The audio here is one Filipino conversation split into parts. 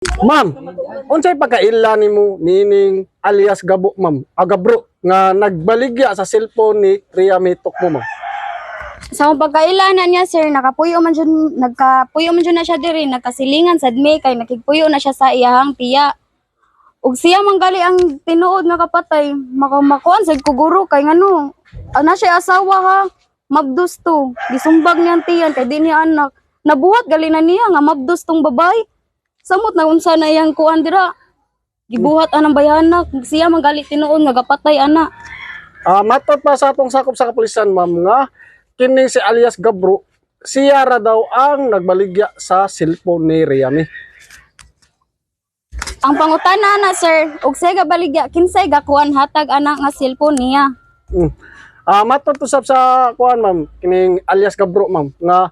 Ma'am, unsay pagkaila nimo nining alias Gabo, ma'am? Gabro nga nagbaligya sa cellphone ni Rhea Mitok mo, ma'am. Sa akong pagkailanan niya, sir, nagkapuyo man dyan na siya diri, nagkasilingan sad may kay nakigpuyo na siya sa iyahang tiya. Ug siya manggali ang tinuod nga kapatay, makakuan sad ko guro kay ngano. Ana siya asawa ha, mabdos to. Gisumbag niyang tiyan kay di niya anak. Nabuhat gali na niya nga mabdos tong babay. Samot na unsa na yang kuan dira. Gibuhat anang bayanak, siya manggali tinuod nga kapatay ana. Matot pa sa atong sakop sa kapulisan, ma'am, nga kini si alias Gabro, siya ra daw ang nagbaligya sa cellphone ni Rhea Mi. Ang pangutana na, sir, ug say gabaligya kinsay gakuan hatag ana nga cellphone niya. Matot usab sa kuan, ma'am, kining alias Gabro, ma'am, nga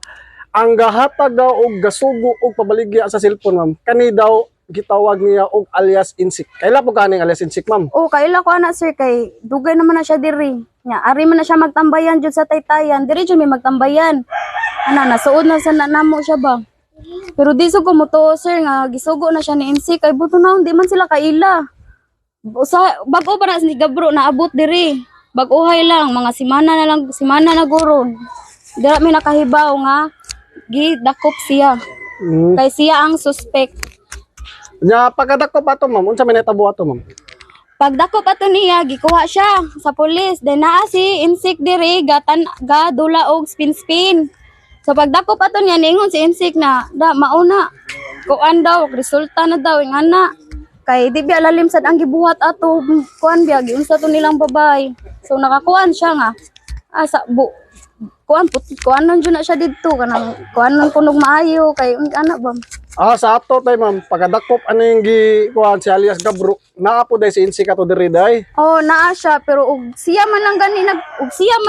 ang gahatag daw og gasugo og pabaligya sa cellphone, ma'am, kani daw gitawag niya og alias Insik. Kaila po kaning alias Insik, ma'am? O kaila ko ana, sir, kay dugay naman na siya diri. Nya ari man na siya magtambayan jud sa Taytayan, diri jud may magtambayan. Ana nasuod na sa namo siya ba. Pero di so ko moto, sir, nga gisugo na siya ni Insik kay buto na di man sila kaila. Usa bag-o pa na ni Gabro naabot diri. Bag-uhay lang mga simana na guro. Dira may nakahibaw nga gidakop siya. Kay siya ang suspect. Nya pagkadako pa to, ma'am, unsa may natabo ato, ma'am? Pagdako pa to niya, gikuha siya sa pulis. Then naa si Insik diri, gadula og spin-spin. So pagdako pa to niya, ningon si Insik na, mauna. Kuan daw, resulta na daw, yung ana. Kay di biya lalim sad ang gibuhat ato, kuan biya, giunsa to nilang babay. So nakakuan siya nga. Kuan nun dyan na siya dito, kuan nun kunog maayo, kay ana ba? Sa ato tay, ma'am, pagkadakop ano yung kuan si alias Gabro, naa po day si Insik ato diri day. Oh, naa siya pero ug siya man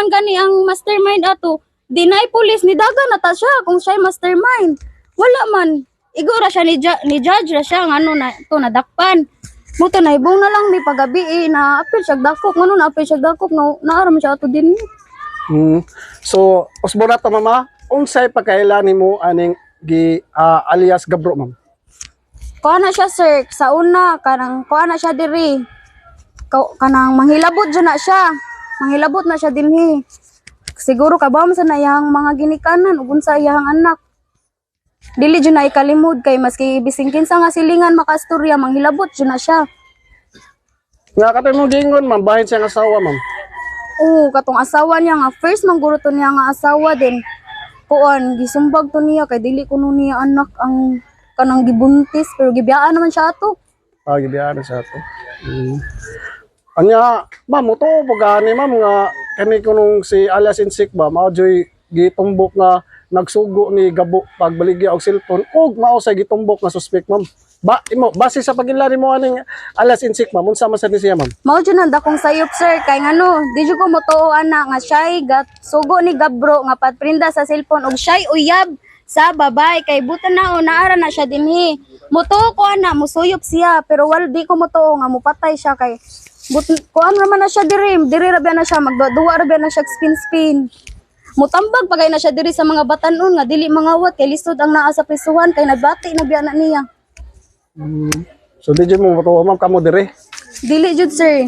gani ang mastermind ato. Dinay pulis ni daga na ta siya kung siya mastermind. Wala man. Igora siya ni judge ra siya ngano na to nadakpan. Muto na ibong na lang ni pagabi na apil siya dakop ngano na apil siya dakop no naaram siya ato din. So, usbora ta, mama, unsay pagkaila nimo aning alias Gabro, ma'am? Kuha na siya, sir. Sa una, kuha na siya diri. Kanang manghilabot dyan na siya. Manghilabot na siya dinhi. Siguro kabam sa nayang mga ginikanan ugun sa iyang anak. Dili dyan na ikalimod kay maski bisingkin sa nga silingan makasturya, manghilabot dyan na siya. Nga katay mo gingon, ma'am, bahin siyang asawa, ma'am. Oo, katong asawa niya nga. First, mangguro to niya nga asawa din. Kuan, gisumbag to niya kay dili kuno niya anak ang kanang gibuntis pero gibiyaan naman siya ato. Gibiyaan sa ato. Anya, ma'am, moto pagani, ma'am, nga kani kunong si alias Insik ba mao joy gitumbok nga nagsugo ni Gabo pagbaligya og cellphone ug mao sa gitumbok nga suspect, ma'am. Base sa pagilari mo aning alias Insik, ma'am, unsa man sad ni siya, ma'am? Mao jud nang dakong sayop, sir, kay ngano, di jud ko motuo ana nga siya'y sugo ni Gabro nga patprinda sa cellphone ug siya'y uyab sa babay kay buta na naara na siya dinhi. Motuo ko ana, musuyop siya pero di ko motuo nga mupatay siya kay kuan raman na siya diri ra na siya magduwa ra na siya spin-spin. Mutambag pagay na siya diri sa mga batanon nga dili mangawat kay lisod ang naa sa prisuhan kay nagbati na biya na niya. So di jud mo motuo, ma'am, kamo diri? Dili jud, sir.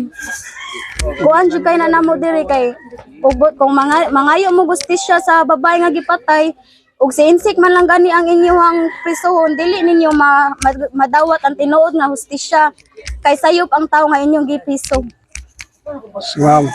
Kuan jud kay na namo diri kay ugbot kung mangayo mo gustisya sa babae nga gipatay ug si Insik man lang gani ang inyong prisuhon, dili ninyo madawat ang tinuod nga hustisya kay sayop ang tao nga inyong gipiso. Ma'am.